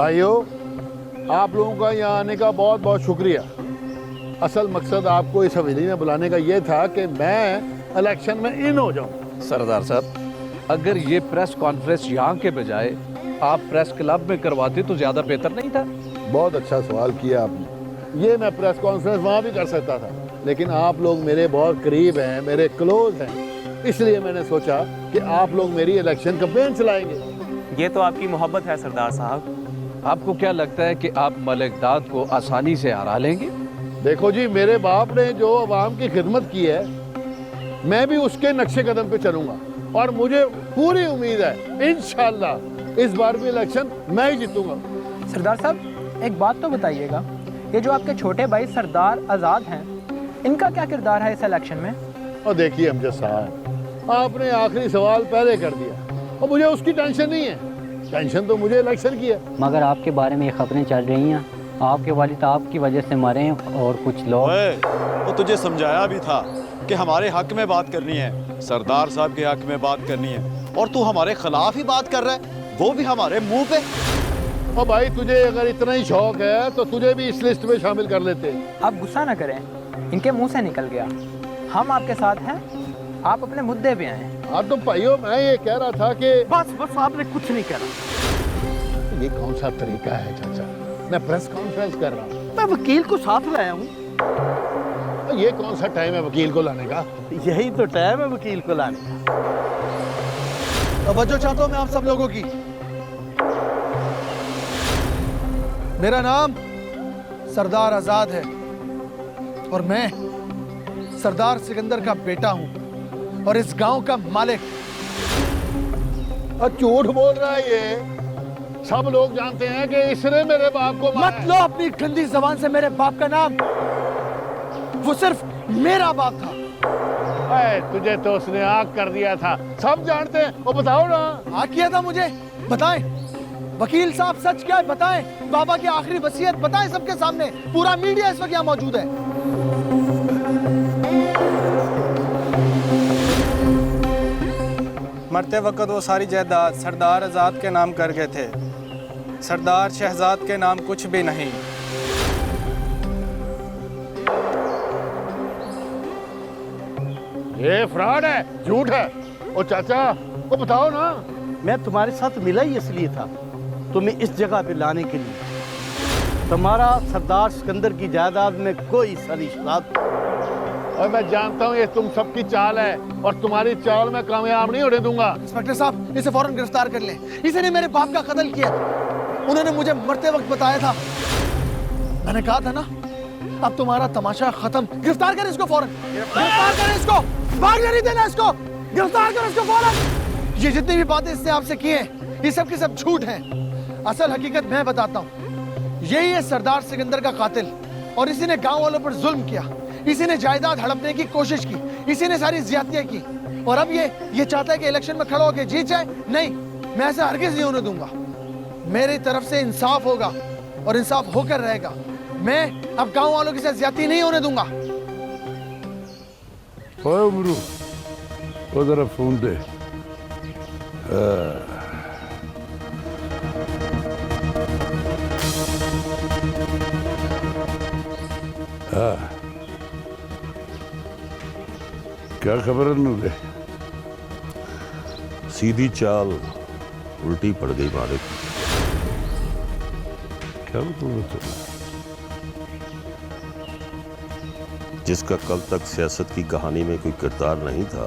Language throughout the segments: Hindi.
भाइयों, आप लोगों का यहाँ आने का बहुत बहुत शुक्रिया। असल मकसद आपको इस हवेली में बुलाने का ये था कि मैं इलेक्शन में इन हो जाऊँ। सरदार साहब, अगर ये प्रेस कॉन्फ्रेंस यहाँ के बजाय आप प्रेस क्लब में करवाते तो ज़्यादा बेहतर नहीं था? बहुत अच्छा सवाल किया आपने। ये मैं प्रेस कॉन्फ्रेंस वहाँ भी कर सकता था, लेकिन आप लोग मेरे बहुत करीब हैं, मेरे क्लोज हैं, इसलिए मैंने सोचा कि आप लोग मेरी इलेक्शन कैंपेन चलाएंगे। ये तो आपकी मोहब्बत है सरदार साहब। आपको क्या लगता है कि आप मलिक दाद को आसानी से हरा लेंगे? देखो जी, मेरे बाप ने जो अवाम की खिदमत की है, मैं भी उसके नक्शे कदम पे चलूंगा और मुझे पूरी उम्मीद है इंशाअल्लाह इस बार भी इलेक्शन मैं ही जीतूंगा। सरदार साहब, एक बात तो बताइएगा, ये जो आपके छोटे भाई सरदार आज़ाद हैं, इनका क्या किरदार है इस इलेक्शन में? और देखिए अमजद साहब, आपने आखिरी सवाल पहले कर दिया और मुझे उसकी टेंशन नहीं है, टेंशन तो मुझे इलेक्शन की है। मगर आपके बारे में ये खबरें चल रही हैं, आपके वालिद आपकी वजह से मरे हैं और कुछ लोग। वो तुझे समझाया भी था कि हमारे हक में बात करनी है, सरदार साहब के हक में बात करनी है, और तू हमारे खिलाफ ही बात कर रहा है, वो भी हमारे मुंह पे। और भाई, तुझे अगर इतना ही शौक है तो तुझे भी इस लिस्ट में शामिल कर लेते। आप गुस्सा ना करें, इनके मुंह से निकल गया। हम आपके साथ हैं, आप अपने मुद्दे पे आए। हाँ तो भाइयों, मैं ये कह रहा था कि बस आपने कुछ नहीं करा। ये कौन सा तरीका है चाचा? मैं प्रेस कॉन्फ्रेंस कर रहा हूँ, मैं वकील को साथ लाया हूँ। ये कौन सा टाइम है वकील को लाने का? यही तो टाइम है वकील को लाने का। तवज्जो चाहता हूँ मैं आप सब लोगों की। मेरा नाम सरदार आजाद है और मैं सरदार सिकंदर का बेटा हूं और इस गांव का मालिक। झूठ बोल रहा है ये, सब लोग जानते हैं कि इसने मेरे बाप को मारा मत लो अपनी गंदी जबान से मेरे बाप का नाम, वो सिर्फ मेरा बाप था। तुझे तो उसने आग कर दिया था, सब जानते हैं। वो बताओ ना। आग किया था मुझे? बताएं वकील साहब, सच क्या है बताएं। बाबा की आखिरी वसीयत बताएं सबके सामने, पूरा मीडिया इस वक्त यहाँ मौजूद है। मरते वक्त वो सारी जायदाद सरदार आज़ाद के नाम कर गए थे, सरदार शहजाद के नाम कुछ भी नहीं। ये फ्रॉड है, झूठ है। ओ चाचा, वो बताओ ना। मैं तुम्हारे साथ मिला ही इसलिए था, तुम्हें इस जगह पे लाने के लिए। तुम्हारा सरदार सिकंदर की जायदाद में कोई सरिश्ता। और मैं जानता हूँ ये तुम सबकी चाल है और तुम्हारी चाल में कामयाब नहीं होने दूंगा। इंस्पेक्टर साहब, इसे फौरन गिरफ्तार कर लें। इसने मेरे बाप का कत्ल किया, उन्होंने मुझे मरते वक्त बताया था। मैंने कहा था ना, अब तुम्हारा तमाशा खत्म। गिरफ्तार करें इसको फौरन, गिरफ्तार करें इसको, भागने नहीं देना इसको, गिरफ्तार करो इसको फौरन। ये जितनी भी बातें इसने आपसे की हैं, ये सब की सब झूठ हैं। असल हकीकत मैं बताता हूँ, यही है सरदार सिकंदर का कातिल और इसी ने गांव वालों पर जुल्म किया, इसी ने जायदाद हड़पने की कोशिश की, इसी ने सारी ज्यादतियां की और अब ये चाहता है कि इलेक्शन में खड़ा होकर जीत जाए। नहीं, मैं ऐसा हरगिज नहीं होने दूंगा। मेरी तरफ से इंसाफ होगा और इंसाफ होकर रहेगा। मैं अब गांव वालों के साथ ज्यादती नहीं होने दूंगा। ओए उमरू, वो जरा फोन दे। क्या खबर है नूरे? सीधी चाल उल्टी पड़ गई मालिक। क्या मतलब है? जिसका कल तक सियासत की कहानी में कोई किरदार नहीं था,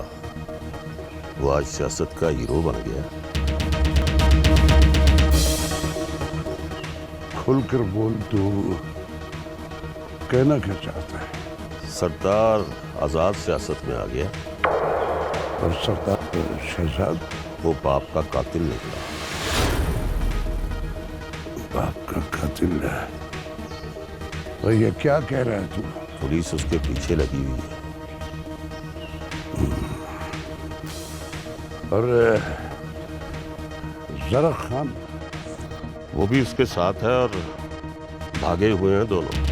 वो आज सियासत का हीरो बन गया। खुलकर बोल, तू कहना क्या चाहता है? सरदार आजाद सियासत में आ गया और सरदार शहजाद वो बाप का कातिल निकला। बाप का कातिल है? और ये क्या कह रहा है तू? पुलिस उसके पीछे लगी हुई है। और जरा खान? वो भी उसके साथ है और भागे हुए हैं दोनों।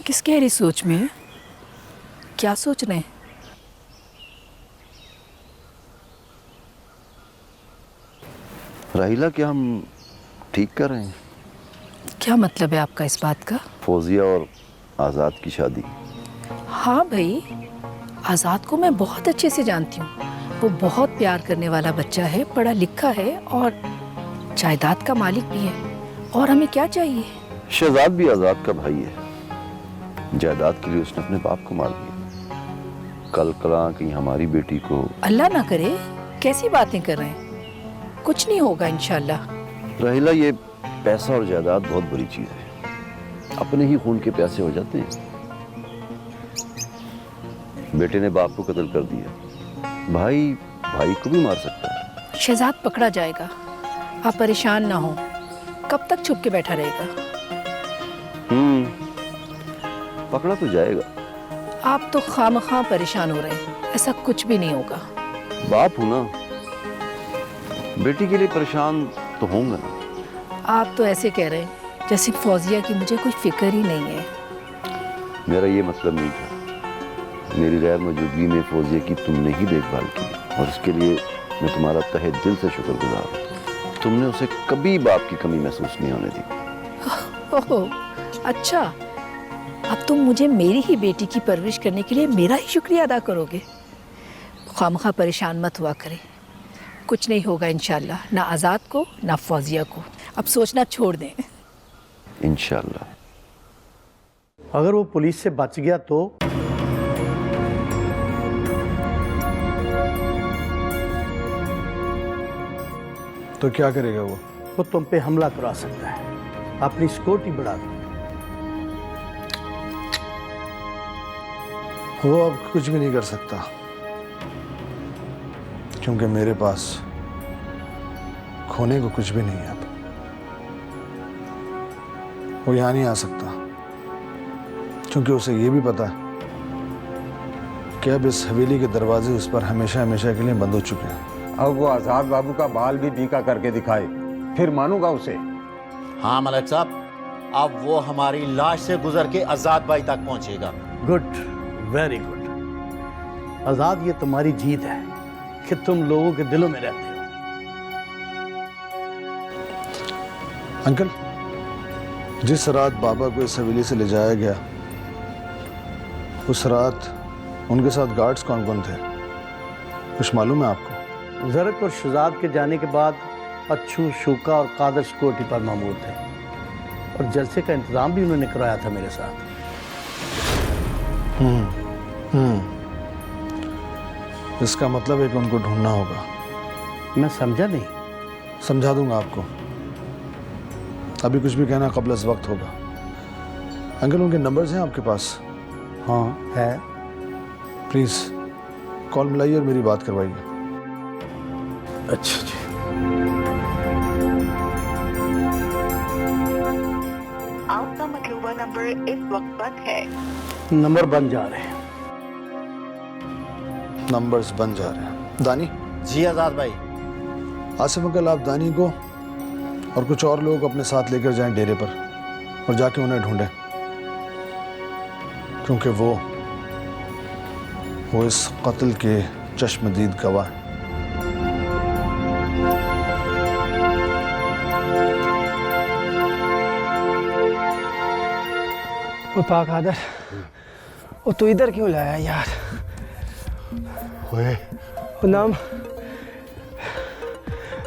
किस गहरी सोच में है? क्या सोच रहे हैं? राहिला, क्या हम ठीक कर रहे हैं? क्या मतलब है आपका इस बात का? फौजिया और आज़ाद की शादी। हाँ भाई, आज़ाद को मैं बहुत अच्छे से जानती हूँ। वो बहुत प्यार करने वाला बच्चा है, पढ़ा लिखा है और जायदाद का मालिक भी है। और हमें क्या चाहिए? शहजाद भी आज़ाद का भाई है। जायदाद के लिए उसने अपने बाप को मार दिया। कल कला कहीं हमारी बेटी को। अल्लाह ना करे, कैसी बातें कर रहे हैं? कुछ नहीं होगा इंशाल्लाह। राहिला, ये पैसा और जायदाद बहुत बुरी चीज है। अपने ही खून के प्यासे हो जाते हैं। बेटे ने बाप को कत्ल कर दिया, भाई भाई को भी मार सकता है। शहजाद पकड़ा जाएगा, आप परेशान ना हो। कब तक छुप के बैठा रहेगा? पकड़ा तो जाएगा। आप तो खामखा परेशान हो रहे हैं, ऐसा कुछ भी नहीं होगा। बाप हूं ना, बेटी के लिए परेशान तो होऊंगा ना। आप तो ऐसे कह रहे हैं जैसे फौजिया की मुझे कोई फिक्र ही नहीं है। मेरा ये मतलब नहीं था। मेरी गैर मौजूदगी में फौजिया की तुमने ही देखभाल की और इसके लिए मैं तुम्हारा तहे दिल से शुक्रगुजार हूँ। तुमने उसे कभी बाप की कमी महसूस नहीं होने दी। ओह अच्छा, अब तुम मुझे मेरी ही बेटी की परवरिश करने के लिए मेरा ही शुक्रिया अदा करोगे? खामखा परेशान मत हुआ करें, कुछ नहीं होगा इंशाल्लाह, ना आज़ाद को ना फौजिया को। अब सोचना छोड़ दें। इंशाल्लाह। अगर वो पुलिस से बच गया तो? तो क्या करेगा वो? वो तुम पे हमला करा सकता है, अपनी सिक्योरिटी बढ़ा दो। वो अब कुछ भी नहीं कर सकता, क्योंकि मेरे पास खोने को कुछ भी नहीं है। अब वो यहाँ नहीं आ सकता, क्योंकि उसे ये भी पता है कि अब इस हवेली के दरवाजे उस पर हमेशा हमेशा के लिए बंद हो चुके हैं। अब वो आजाद बाबू का बाल भी बीका करके दिखाए, फिर मानूंगा उसे। हाँ मलिक साहब, अब वो हमारी लाश से गुजर के आजाद भाई तक पहुंचेगा। Good, very good. आजाद, ये तुम्हारी जीत है कि तुम लोगों के दिलों में रहते हो। अंकल, जिस रात बाबा को इस हवेली से ले जाया गया, उस रात उनके साथ गार्ड्स कौन कौन थे, कुछ मालूम है आपको? जरक और शहजाद के जाने के बाद अच्छू, शूका और कादर सिक्योरिटी पर मामूर थे और जलसे का इंतजाम भी उन्होंने कराया था मेरे साथ। इसका मतलब है कि उनको ढूंढना होगा। मैं समझा नहीं। समझा दूंगा आपको, अभी कुछ भी कहना कब्ल अज़ वक्त होगा। अंकल, उनके नंबर्स हैं आपके पास? हाँ है। प्लीज़ कॉल मिलाइए और मेरी बात करवाइए। अच्छा जी। आपका मतलूबा नंबर इस वक्त बंद है। नंबर बन जा रहे हैं। नंबर्स बन जा रहे हैं। दानी? जी आजाद भाई। आसिफ अंकल, आप दानी को और कुछ और लोग अपने साथ लेकर जाएं डेरे पर और जाके उन्हें ढूंढें, क्योंकि वो इस कत्ल के चश्मदीद गवाह हैं। वो पाक आदर, वो तू इधर क्यों लाया यार?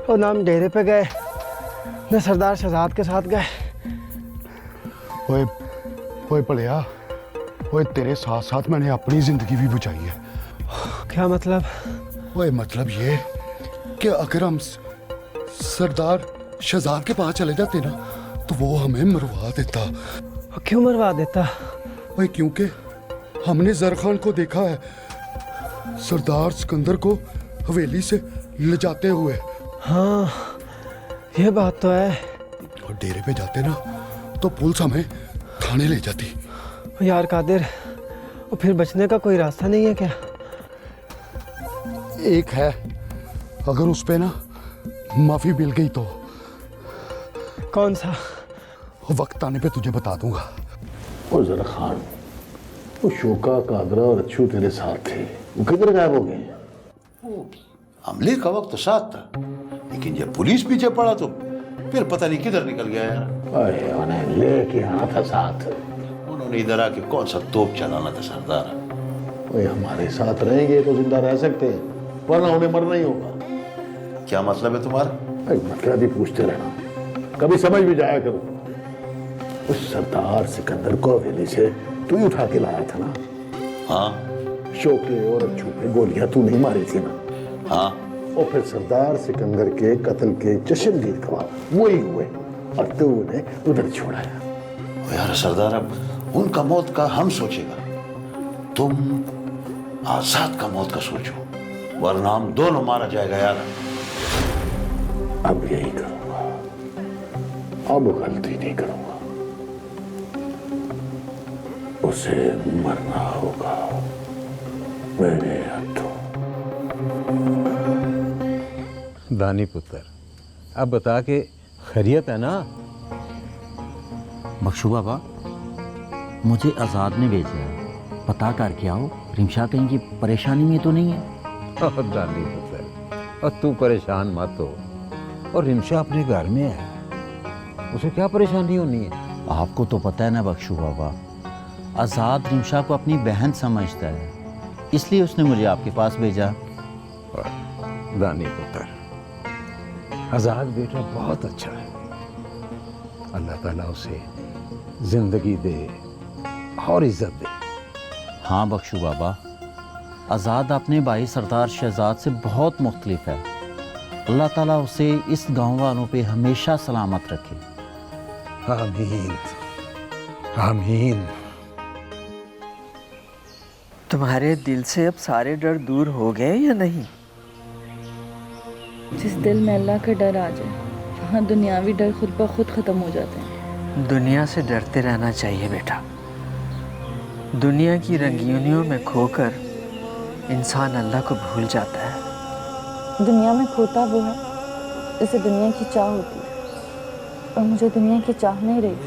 वो नाम डेरे पे गए न सरदार शहजाद के साथ गए। ओए पड़िया, ओए तेरे साथ साथ मैंने अपनी जिंदगी भी बचाई है। क्या मतलब? ओए मतलब ये कि अगर हम सरदार शहजाद के पास चले जाते ना तो वो हमें मरवा देता। क्यों मरवा देता? ओए क्योंकि हमने जर खान को देखा है सरदार सिकंदर को हवेली से ले जाते हुए। हाँ ये बात तो है। और डेरे पे जाते ना तो पुलिस हमें थाने ले जाती। यार कादिर, और फिर बचने का कोई रास्ता नहीं है क्या? एक है, अगर उस पे ना माफी मिल गई तो। कौन सा? वक्त आने पे तुझे बता दूंगा। वो जरा खान, वो शोका, कादरा और अच्छू तेरे साथ थे, वो किधर गायब हो गए? हमले का वक्त तो साथ था, लेकिन जब पुलिस पीछे पड़ा तो फिर पता नहीं किधर निकल गया यार। अरे उन्हें लेके आना था साथ। उन्होंने इधर आके कौन सा तोप चलाना था सरदार। वो हमारे साथ रहेंगे तो जिंदा रह सकते हैं, वरना उन्हें मरना ही होगा। क्या मतलब है तुम्हारा? मतलब ही पूछते रहना, कभी समझ भी जाया करो। उस सरदार सिकंदर को हवेली से तू ही उठा के लाया था ना? हाँ। शोके और अच्छू पे गोलियां तू नहीं मारी थी ना? हाँ। और फिर सरदार सिकंदर के कत्ल के चश्मदीद गवाह वही हुए और तू उन्हें उधर छोड़ाया। यार सरदार, अब उनका मौत का हम सोचेगा, तुम आजाद का मौत का सोचो, वरना हम दोनों मारा जाएगा यार। अब यही करूंगा, अब गलती नहीं करूंगा। उसे मरना होगा मेरे हाथों। दानी पुत्र, अब बता के खैरियत है ना? बख्शू बाबा, मुझे आज़ाद ने भेजा है, पता करके आओ रिमशा कहीं की परेशानी में तो नहीं है। दानी पुत्र, और तू परेशान मत हो, और रिमशा अपने घर में है, उसे क्या परेशानी होनी है? आपको तो पता है ना बख्शू बाबा, आज़ाद रिमशा को अपनी बहन समझता है, इसलिए उसने मुझे आपके पास भेजा। दानी पुत्र, आज़ाद बेटा बहुत अच्छा है, अल्लाह ताला उसे जिंदगी दे और इज्जत दे। हाँ बख्शू बाबा, आज़ाद अपने भाई सरदार शहजाद से बहुत मुख्तलिफ है, अल्लाह ताला उसे इस गांव वालों पे हमेशा सलामत रखे। आमीन आमीन। तुम्हारे दिल से अब सारे डर दूर हो गए या नहीं? जिस दिल में अल्लाह का डर आ जाए, वहाँ दुनियावी डर खुद ब खुद ख़त्म हो जाते हैं। दुनिया से डरते रहना चाहिए बेटा। दुनिया की रंगीनियों में खोकर इंसान अल्लाह को भूल जाता है। दुनिया में खोता वो है जिसे दुनिया की चाह होती है, और मुझे दुनिया की चाह नहीं रही।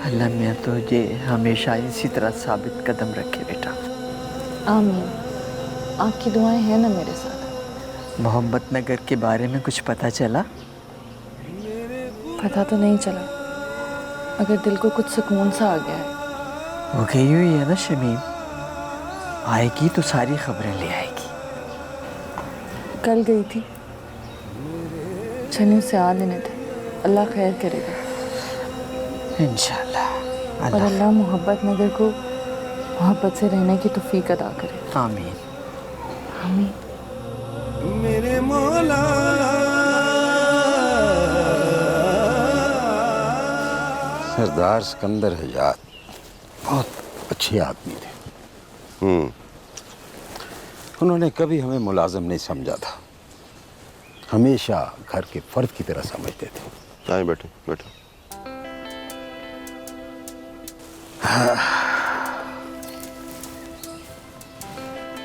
अल्लाह मियाँ तुझे हमेशा इसी तरह साबित कदम रखे बेटा। आमीन। आपकी दुआएं हैं ना मेरे साथ? मोहम्मद नगर के बारे में कुछ पता चला? पता तो नहीं चला, मगर दिल को कुछ सुकून सा आ गया है। वो गई हुई है ना शमीम, आएगी तो सारी खबरें ले आएगी। कल गई थी, छनी से आ लेने थे, अल्लाह खैर करेगा इंशाल्लाह। और अल्लाह मोहब्बत नगर को मोहब्बत से रहने की तौफीक अदा करे। आमीन आमीन। मेरे मौला सरदार सिकंदर हयात बहुत अच्छे आदमी थे। उन्होंने कभी हमें मुलाजिम नहीं समझा था, हमेशा घर के फर्द की तरह समझते थे। आए बैठो बैठो।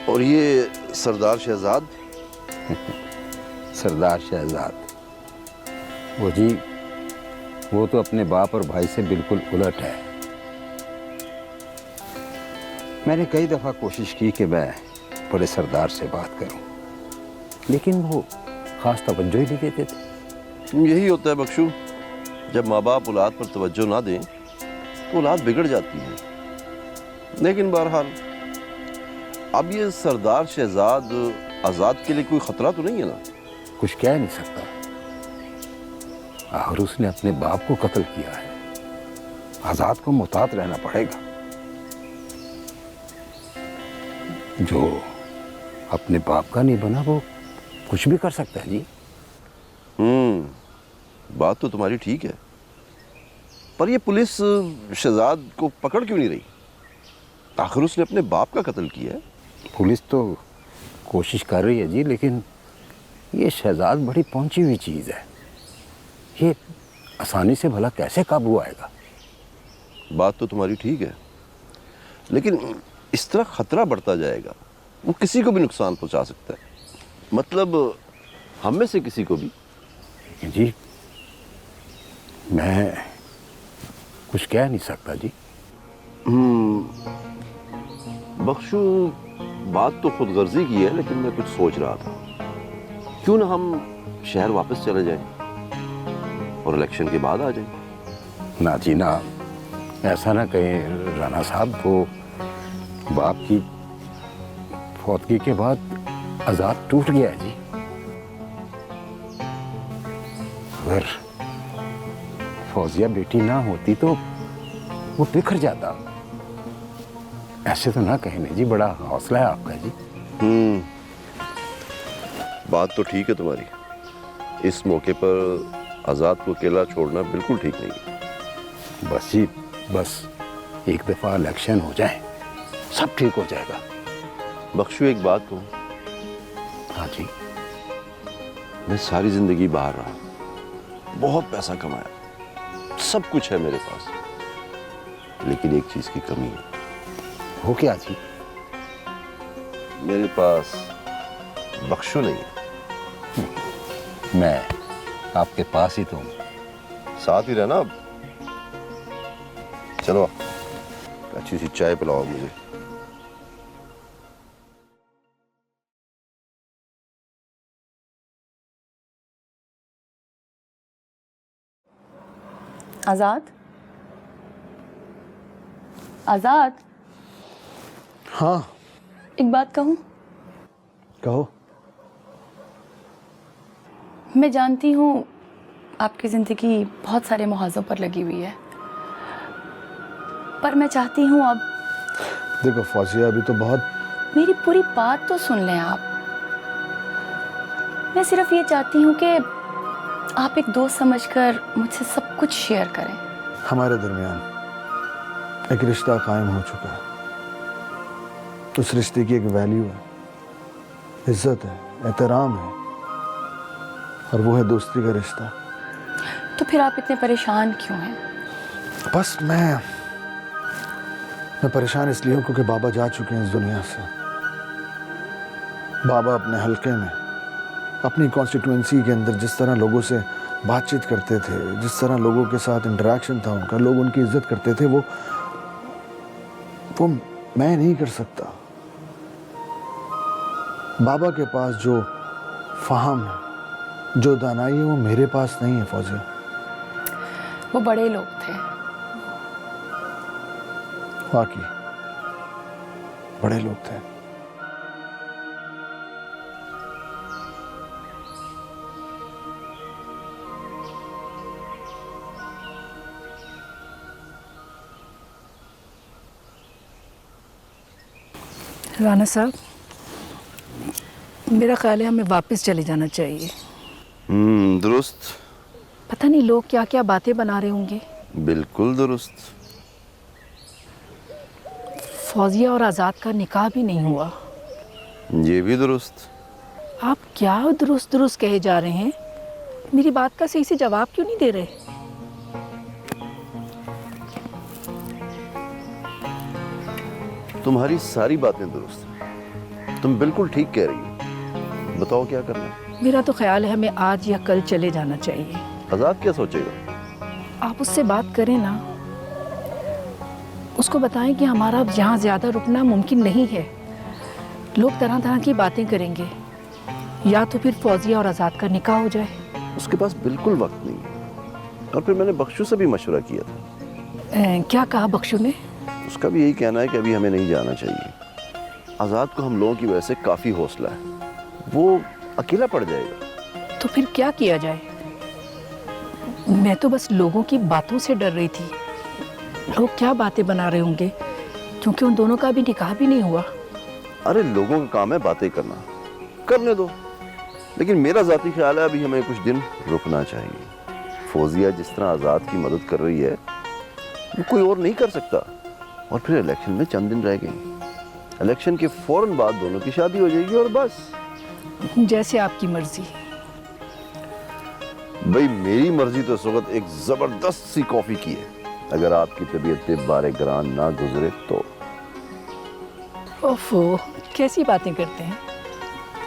और ये सरदार शहजाद? सरदार शहजाद, वो जी, वो तो अपने बाप और भाई से बिल्कुल उलट है। मैंने कई दफ़ा कोशिश की कि मैं बड़े सरदार से बात करूं, लेकिन वो खास तवज्जो ही नहीं देते थे। यही होता है बख्शू, जब माँ बाप औलाद पर तवज्जो ना दें तो औलाद बिगड़ जाती है। लेकिन बहरहाल अब ये सरदार शहजाद आज़ाद के लिए कोई ख़तरा तो नहीं है ना? कुछ कह नहीं सकता, और उसने अपने बाप को कत्ल किया है, आज़ाद को मुहतात रहना पड़ेगा। जो अपने बाप का नहीं बना वो कुछ भी कर सकता है जी। बात तो तुम्हारी ठीक है, पर ये पुलिस शहजाद को पकड़ क्यों नहीं रही? आखिर उसने अपने बाप का कत्ल किया है। पुलिस तो कोशिश कर रही है जी, लेकिन ये शहजाद बड़ी पहुंची हुई चीज़ है, ये आसानी से भला कैसे काबू आएगा? बात तो तुम्हारी ठीक है, लेकिन इस तरह खतरा बढ़ता जाएगा, वो किसी को भी नुकसान पहुंचा सकता है, मतलब हम में से किसी को भी। जी मैं कुछ कह नहीं सकता जी। बख्शू, बात तो खुद गर्जी की है, लेकिन मैं कुछ सोच रहा था, क्यों ना हम शहर वापस चले जाएं और इलेक्शन के बाद आ जाएं। ना जी ना, ऐसा ना कहें राना साहब। वो बाप की फौतगी के बाद आज़ाद टूट गया है जी। अगर फौजिया बेटी ना होती तो वो बिखर जाता। ऐसे तो ना कहें जी, बड़ा हौसला है आपका जी। बात तो ठीक है तुम्हारी। इस मौके पर आज़ाद को अकेला छोड़ना बिल्कुल ठीक नहीं है। बस जी, बस एक दफ़ा इलेक्शन हो जाए, सब ठीक हो जाएगा। बख्शू, एक बात कहूँ? हाँ जी। मैं सारी जिंदगी बाहर रहा, बहुत पैसा कमाया, सब कुछ है मेरे पास, लेकिन एक चीज की कमी है। वो क्या जी? मेरे पास बख्शू नहीं है। मैं आपके पास ही तो हूँ। साथ ही रहना। अब चलो, अच्छी सी चाय पिलाओ मुझे। आज़ाद, आज़ाद। हाँ। एक बात कहूँ? कहो। मैं जानती हूँ आपकी ज़िंदगी बहुत सारे मुहाज़ों पर लगी हुई है, पर मैं चाहती हूँ अब। देखो फौजिया, अभी तो बहुत। मेरी पूरी बात तो सुन लें आप। मैं सिर्फ ये चाहती हूँ कि आप एक दोस्त समझकर मुझसे सब कुछ शेयर करें। हमारे दरमियान एक रिश्ता कायम हो चुका है। उस रिश्ते की एक वैल्यू है, इज्जत है, एहतराम है, और वो है दोस्ती का रिश्ता। तो फिर आप इतने परेशान क्यों हैं? बस मैं परेशान इसलिए हूँ क्योंकि बाबा जा चुके हैं इस दुनिया से। बाबा अपने हल्के में, अपनी कॉन्स्टिट्यूएंसी के अंदर जिस तरह लोगों से बातचीत करते थे, जिस तरह लोगों के साथ इंटरेक्शन था उनका, लोग उनकी इज्जत करते थे, वो मैं नहीं कर सकता। बाबा के पास जो फ़हम है, जो दानाई है, वो मेरे पास नहीं है फौजिया। वो बड़े लोग थे। वाकई बड़े लोग थे। राना साहब, मेरा ख्याल है हमें वापस चले जाना चाहिए। दुरुस्त। पता नहीं लोग क्या क्या बातें बना रहे होंगे। बिल्कुल दुरुस्त। फौजिया और आज़ाद का निकाह भी नहीं हुआ। ये भी दुरुस्त। आप क्या दुरुस्त दुरुस्त कहे जा रहे हैं? मेरी बात का सही से जवाब क्यों नहीं दे रहे? तुम्हारी सारी बातें दुरुस्त हैं। तुम बिल्कुल ठीक कह रही हो। बताओ क्या करना है? मेरा तो ख्याल है हमें आज या कल चले जाना चाहिए। आज़ाद क्या सोचेगा? आप उससे बात करें ना, उसको बताएं कि हमारा अब यहाँ ज़्यादा रुकना मुमकिन नहीं है। लोग तरह तरह की बातें करेंगे, या तो फिर फौजिया और आज़ाद का निकाह हो जाए। उसके पास बिल्कुल वक्त नहीं है। और फिर मैंने बख्शू से भी मशवरा किया था। क्या कहा बख्शू ने? उसका भी यही कहना है कि अभी हमें नहीं जाना चाहिए। आज़ाद को हम लोगों की वजह से काफ़ी हौसला है, वो अकेला पड़ जाएगा। तो फिर क्या किया जाए? मैं तो बस लोगों की बातों से डर रही थी। लोग क्या बातें बना रहे होंगे, क्योंकि उन दोनों का भी निकाह भी नहीं हुआ। अरे लोगों का काम है बातें करना, करने दो। लेकिन मेरा ज़ाती ख्याल है अभी हमें कुछ दिन रुकना चाहिए। फौजिया जिस तरह आज़ाद की मदद कर रही है, वो कोई और नहीं कर सकता। और फिर इलेक्शन में चंद दिन रह गए। इलेक्शन के फौरन बाद दोनों की शादी हो जाएगी और बस। जैसे आपकी मर्जी। भाई मेरी मर्जी तो इस वक्त एक जबरदस्त सी कॉफी की है। अगर आपकी तबीयत पे बारे ग्रान ना गुजरे तो। ओफो, कैसी बातें करते हैं।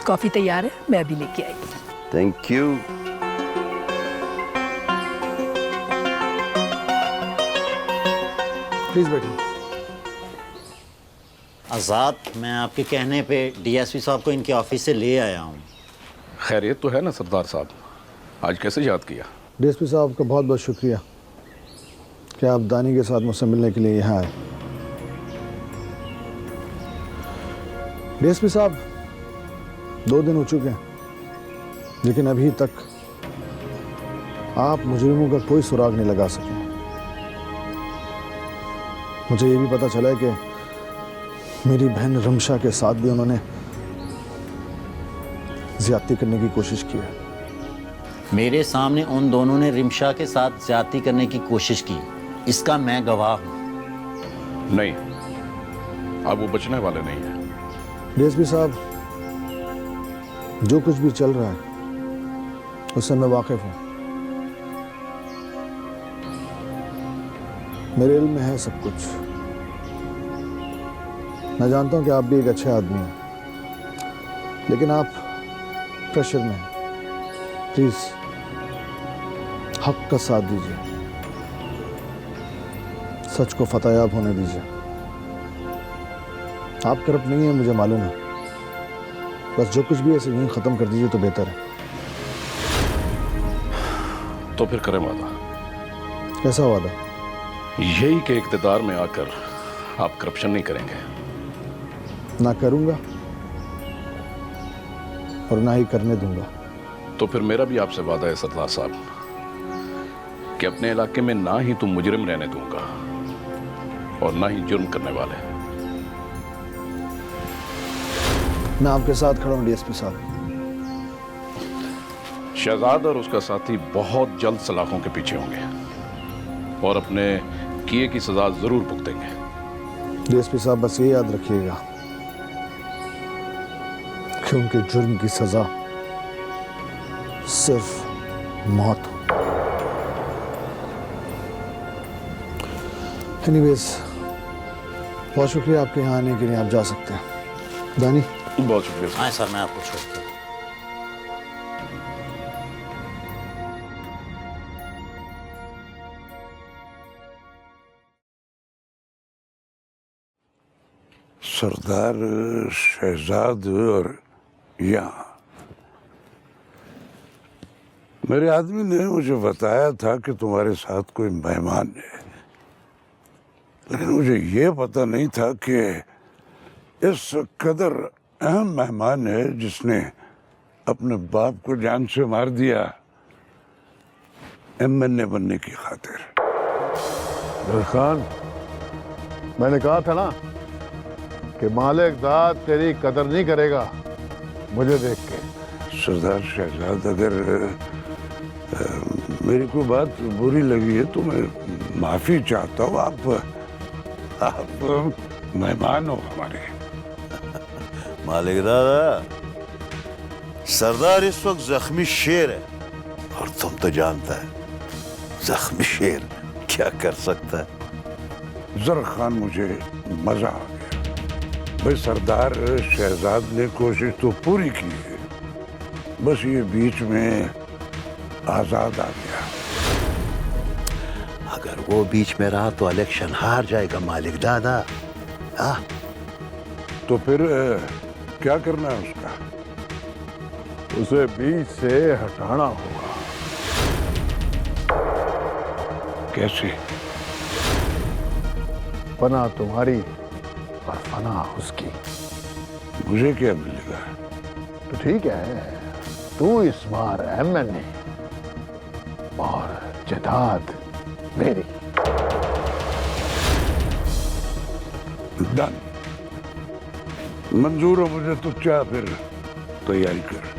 कॉफी तैयार है, मैं अभी लेके आई। Thank you. प्लीज बैठिए। आज़ाद, मैं आपके कहने पे डीएसपी साहब को इनके ऑफिस से ले आया हूँ। खैरियत तो है ना सरदार साहब? आज कैसे याद किया? डीएसपी साहब का बहुत बहुत शुक्रिया कि आप दानी के साथ मुझसे मिलने के लिए यहाँ आए। डीएसपी साहब, 2 दिन हो चुके हैं, लेकिन अभी तक आप मुजरिमों का कोई सुराग नहीं लगा सके। मुझे ये भी पता चला है कि मेरी बहन रमशा के साथ भी उन्होंने ज्यादती करने की कोशिश की है। मेरे सामने उन दोनों ने रिमशा के साथ ज्यादती करने की कोशिश की, इसका मैं गवाह हूँ। नहीं, अब वो बचने वाले नहीं है। डीएसपी साहब, जो कुछ भी चल रहा है उससे मैं वाकिफ हूँ। मेरे इल्म में है सब कुछ। मैं जानता हूँ कि आप भी एक अच्छे आदमी हैं, लेकिन आप प्रेशर में हैं। प्लीज हक का साथ दीजिए, सच को फतेयाब होने दीजिए। आप करप्ट नहीं है, मुझे मालूम है, बस जो कुछ भी ऐसे यहीं खत्म कर दीजिए तो बेहतर है। तो फिर करें वादा। कैसा वादा? यही कि इक़्तिदार में आकर आप करप्शन नहीं करेंगे। ना करूंगा और ना ही करने दूंगा। तो फिर मेरा भी आपसे वादा है सरदार साहब कि अपने इलाके में ना ही तुम मुजरिम रहने दूंगा और ना ही जुर्म करने वाले। मैं आपके साथ खड़ा हूं डीएसपी साहब। शहजाद और उसका साथी बहुत जल्द सलाखों के पीछे होंगे और अपने किए की सजा जरूर भुगतेंगे। डीएसपी साहब, बस ये याद रखिएगा कि उनके जुर्म की सजा सिर्फ मौत। एनीवेज, बहुत शुक्रिया आपके यहाँ आने के लिए। आप जा सकते हैं। दानी, बहुत शुक्रिया। हाँ सर, मैं आपको छोड़ता हूँ। सरदार शहजाद और यहाँ मेरे आदमी ने मुझे बताया था कि तुम्हारे साथ कोई मेहमान है, लेकिन मुझे ये पता नहीं था कि इस कदर अहम मेहमान है जिसने अपने बाप को जान से मार दिया एमएनए बनने की खातिर। खान, मैंने कहा था ना कि मालिक ज़ात तेरी कदर नहीं करेगा मुझे देख के। सरदार शहजाद, अगर मेरी कोई बात बुरी लगी है तो मैं माफी चाहता हूँ। आप मेहमान हो हमारे। मालिक दादा, सरदार इस वक्त जख्मी शेर है और तुम तो जानता है जख्मी शेर क्या कर सकता है। जरा खान, मुझे मजा आ गया। भाई, सरदार शहजाद ने कोशिश तो पूरी की है, बस ये बीच में आजाद आ गया। अगर वो बीच में रहा तो इलेक्शन हार जाएगा मालिक दादा। तो फिर क्या करना है उसका? उसे बीच से हटाना होगा। कैसे? पना तुम्हारी और फना उसकी। मुझे क्या मिलेगा? तो ठीक है, तू इस बार एमएनए और जदाद मेरी। डन, मंजूर हो मुझे। तो क्या फिर तैयारी कर।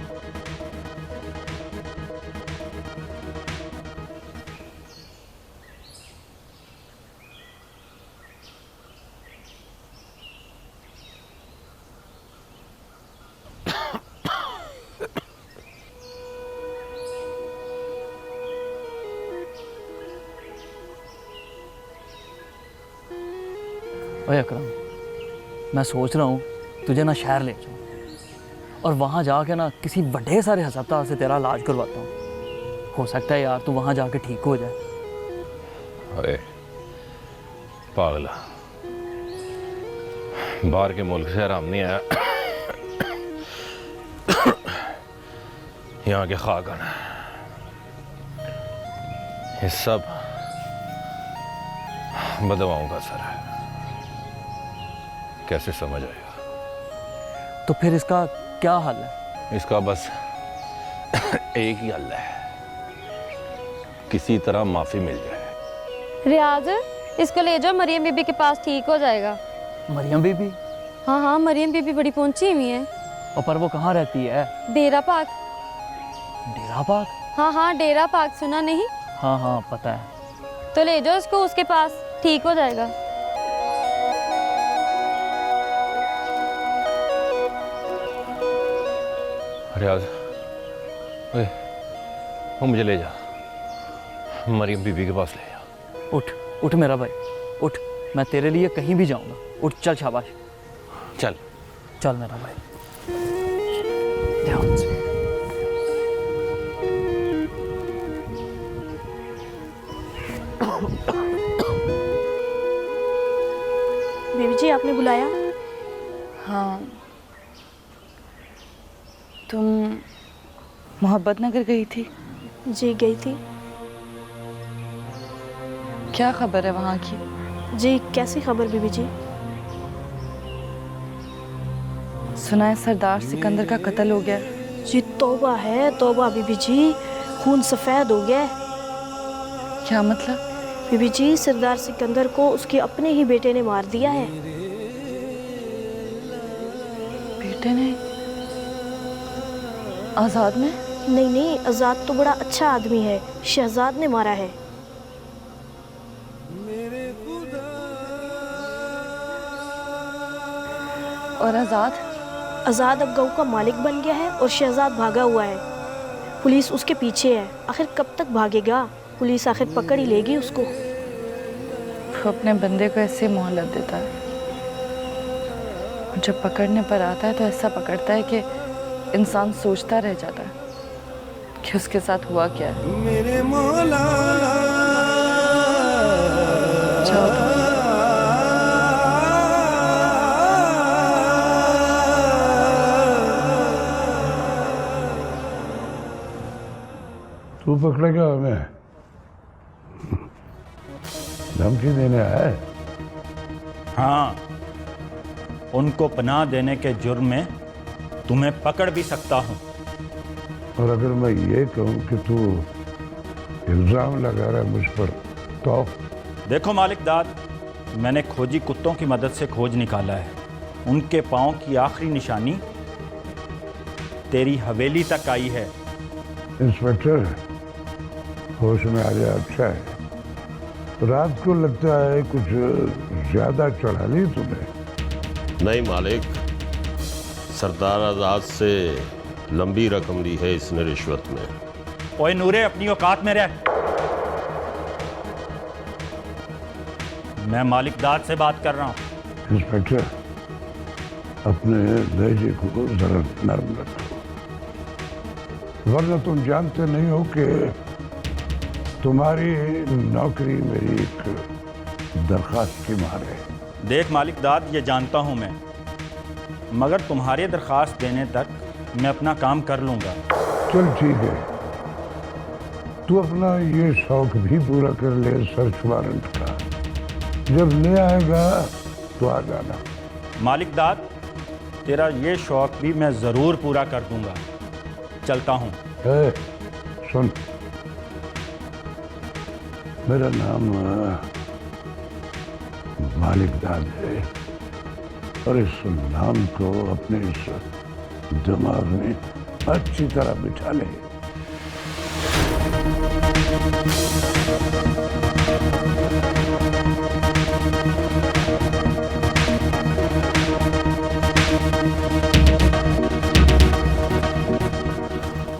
ओए अकरम, मैं सोच रहा हूँ तुझे ना शहर ले जाऊँ और वहाँ जाके ना किसी बड़े सारे हस्पताल से तेरा इलाज करवाता हूँ। हो सकता है यार तू वहाँ जाके ठीक हो जाए। अरे पागला, बाहर के मुल्क से आराम नहीं आया, यहाँ के खाकन ये सब बदवाओं का असर है। कैसे समझ आएगा? तो फिर इसका क्या हल है? इसका बस एक ही हल है, किसी तरह माफी मिल जाए। रियाज, इसको ले जाओ मरियम बीबी के पास, ठीक हो जाएगा। मरियम बीबी? हाँ हाँ, मरियम बीबी बड़ी पहुंची हुई है। और पर वो कहाँ रहती है? डेरा पाक। डेरा पाक? हाँ हाँ, डेरा पाक, सुना नहीं? हाँ हाँ पता है। तो ले जाओ उसको उसके पास, ठीक हो जाएगा। रियाज, ओए, वो मुझे ले जा, मरियम बीबी के पास ले जा। उठ उठ मेरा भाई, उठ, मैं तेरे लिए कहीं भी जाऊंगा। उठ, चल शाबाश, चल चल मेरा भाई, ध्यान से। बीबी जी, आपने बुलाया? हाँ, तुम मोहब्बत नगर गई थी? जी गई थी। क्या खबर है वहाँ की? जी कैसी खबर बीबी जी? सुना है सरदार सिकंदर का कत्ल हो गया। जी तौबा है तौबा बीबी जी, खून सफ़ेद हो गया। क्या मतलब? बीबी जी, सरदार सिकंदर को उसके अपने ही बेटे ने मार दिया है। बेटे ने? आज़ाद ने? नहीं नहीं, आज़ाद तो बड़ा अच्छा आदमी है, शहजाद ने मारा है। और आज़ाद? आज़ाद अब गाँव का मालिक बन गया है और शहजाद भागा हुआ है। पुलिस उसके पीछे है। आखिर कब तक भागेगा? पुलिस आखिर पकड़ ही लेगी उसको। वो अपने बंदे को ऐसे मोहलत देता है, और जब पकड़ने पर आता है तो ऐसा पकड़ता है कि इंसान सोचता रह जाता है कि उसके साथ हुआ क्या है। मेरे मौला तू पकड़ेगा हमें? धमकी देने आया है? हाँ, उनको पनाह देने के जुर्म में तुम्हें पकड़ भी सकता हूँ। और अगर मैं ये कहूँ कि तू इल्जाम लगा रहा है मुझ पर तो? देखो मालिक दाद, मैंने खोजी कुत्तों की मदद से खोज निकाला है। उनके पाँव की आखिरी निशानी तेरी हवेली तक आई है। इंस्पेक्टर, होश में आ जाए अच्छा है। रात को लगता है कुछ ज्यादा चढ़ा ली तुमने। नहीं मालिक, सरदार आजाद से लंबी रकम ली है इसने रिश्वत में। ओए नूरे, अपनी औकात में रह। मैं मालिक दाद से बात कर रहा हूँ। इंस्पेक्टर, अपने लहजे को जरा नरम रखो, वरना तुम जानते नहीं हो कि तुम्हारी नौकरी मेरी एक दरखास्त की मार है। देख मालिक दाद, ये जानता हूँ मैं, मगर तुम्हारी दरखास्त देने तक मैं अपना काम कर लूँगा। चल ठीक है, तू अपना ये शौक भी पूरा कर ले सर्च वारंट का। जब ले आएगा तो आ जाना। मालिक दाद, तेरा ये शौक भी मैं ज़रूर पूरा कर दूँगा। चलता हूँ। सुन, मेरा नाम मालिक दाद है, और इस नाम को अपने इस दिमाग में अच्छी तरह बिठा ले।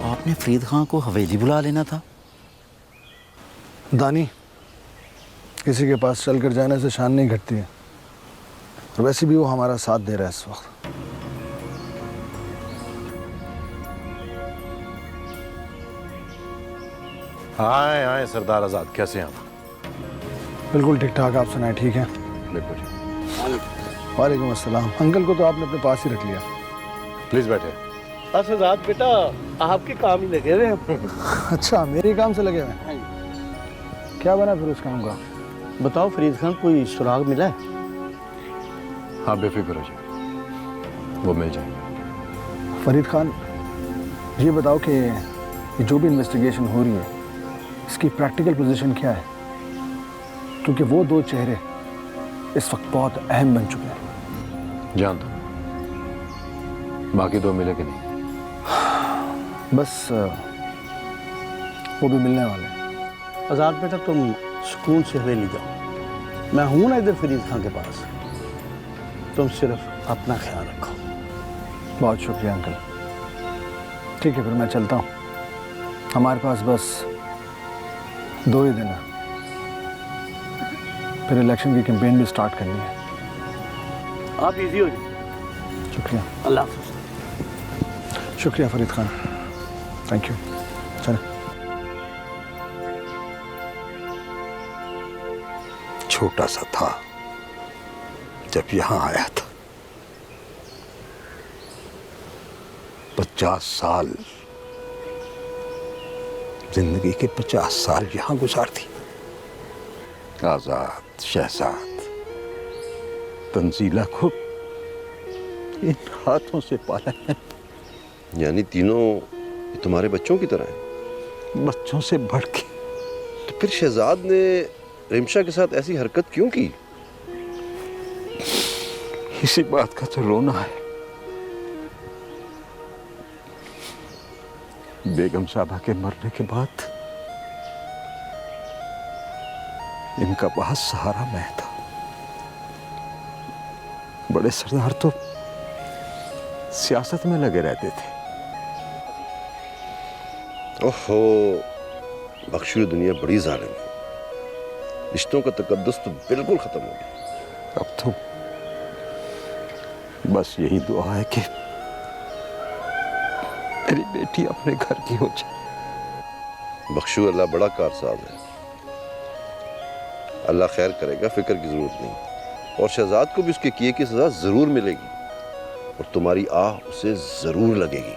आपने फरीद खां को हवेली बुला लेना था। दानी, किसी के पास चलकर जाने से शान नहीं घटती है, और वैसे भी वो हमारा साथ दे रहा है इस वक्त। आए आए सरदार आजाद, कैसे हैं आप? बिल्कुल ठीक ठाक, आप सुनाए? ठीक है। बिल्कुल। वालेकुम अस्सलाम। अंकल को तो आपने अपने पास ही रख लिया। प्लीज बैठे। शहजाद बेटा आपके काम ही लगे हुए हैं। अच्छा, मेरे काम से लगे हुए हैं। क्या बना फिर उस काम का? बताओ फरीद खान, कोई सुराग मिला है? हाँ बेफिक्र हो जाए, वो मिल जाएगा। फरीद खान, ये बताओ कि ये जो भी इन्वेस्टिगेशन हो रही है इसकी प्रैक्टिकल पोजीशन क्या है? क्योंकि वो दो चेहरे इस वक्त बहुत अहम बन चुके हैं। जान दो, बाकी दो मिले कि नहीं? बस वो भी मिलने वाले हैं। आज़ाद बेटा तुम सुकून से हवेली जाओ, मैं हूं ना इधर फरीद खान के पास। तुम सिर्फ अपना ख्याल रखो। बहुत शुक्रिया अंकल। ठीक है, फिर मैं चलता हूँ। हमारे पास बस 2 ही दिन है, फिर इलेक्शन की कैंपेन भी स्टार्ट करनी है। आप इजी हो जाए। शुक्रिया। अल्लाह हाफ़िज़। शुक्रिया फरीद खान, थैंक यू। चलें। छोटा सा था जब यहां आया था। 50 साल, जिंदगी के 50 साल यहां गुजार दी। आजाद, शहजाद, तंजीला को इन हाथों से पाला है। यानी तीनों तुम्हारे बच्चों की तरह हैं? बच्चों से बढ़ के। तो फिर शहजाद ने रिमशा के साथ ऐसी हरकत क्यों की? इसी बात का तो रोना है। बेगम साहबा के मरने के बाद इनका बहुत सहारा मैं था। बड़े सरदार तो सियासत में लगे रहते थे। ओहो, बख्शू, दुनिया बड़ी जालिम है। रिश्तों का तकद्दुस तो बिल्कुल खत्म हो गया। अब तो बस यही दुआ है कि मेरी बेटी अपने घर की हो जाए। बख्शू, अल्लाह बड़ा कारसाज है, अल्लाह खैर करेगा, फिक्र की जरूरत नहीं। और शहजाद को भी उसके किए की सजा जरूर मिलेगी और तुम्हारी आह उसे जरूर लगेगी।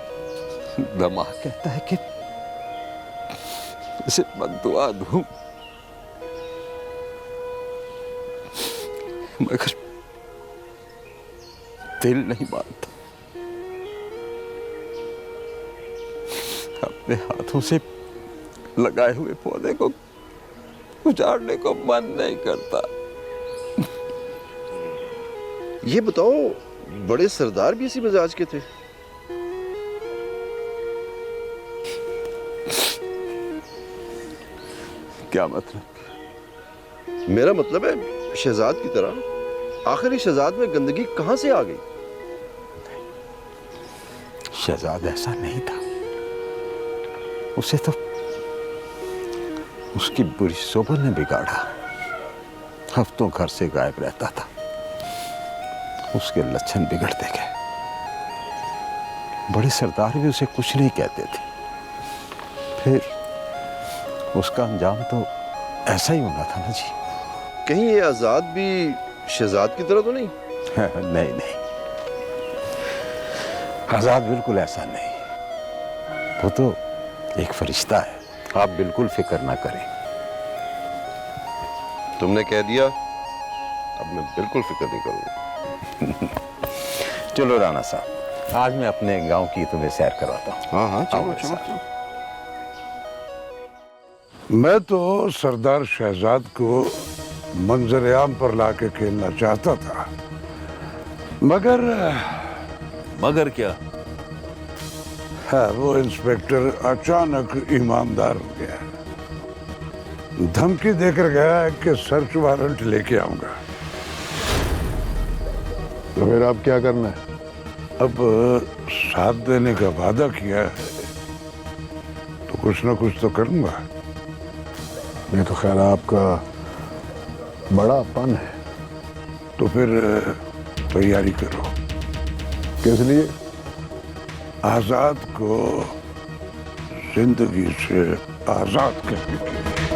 दमाग कहता है कि इसे बद्दुआ दूं, मगर दिल नहीं मानता। अपने हाथों से लगाए हुए पौधे को उजाड़ने को मन नहीं करता। ये बताओ, बड़े सरदार भी इसी मिजाज के थे? क्या मतलब? मेरा मतलब है शहजाद की तरह। आखिर शहजाद में गंदगी कहां से आ गई? शहजाद ऐसा नहीं था। उसे तो उसकी बुरी सोबत ने बिगाड़ा। हफ्तों घर से गायब रहता था, उसके लक्षण बिगड़ते गए। बड़े सरदार भी उसे कुछ नहीं कहते थे। फिर उसका अंजाम तो ऐसा ही होना था ना जी। कहीं ये आजाद भी शहजाद की तरह तो नहीं? नहीं नहीं, आजाद बिल्कुल ऐसा नहीं। वो तो एक फरिश्ता है। आप बिल्कुल फिक्र ना करें। तुमने कह दिया, अब मैं बिल्कुल फिक्र नहीं करूंगा। चलो राणा साहब, आज मैं अपने गांव की तुम्हें सैर करवाता हूँ। हाँ हाँ, चलो चलो। मैं तो सरदार शहजाद को मंजर आम पर लाके खेलना चाहता था, मगर क्या? है वो इंस्पेक्टर अचानक ईमानदार हो गया। धमकी देकर गया है कि सर्च वारंट लेके आऊंगा। तो फिर अब क्या करना है? अब साथ देने का वादा किया है, तो कुछ ना कुछ तो करूंगा। ये तो खैर आपका बड़ापन है। तो फिर तैयारी करो। किस लिए? आजाद को जिंदगी से आजाद करने के लिए।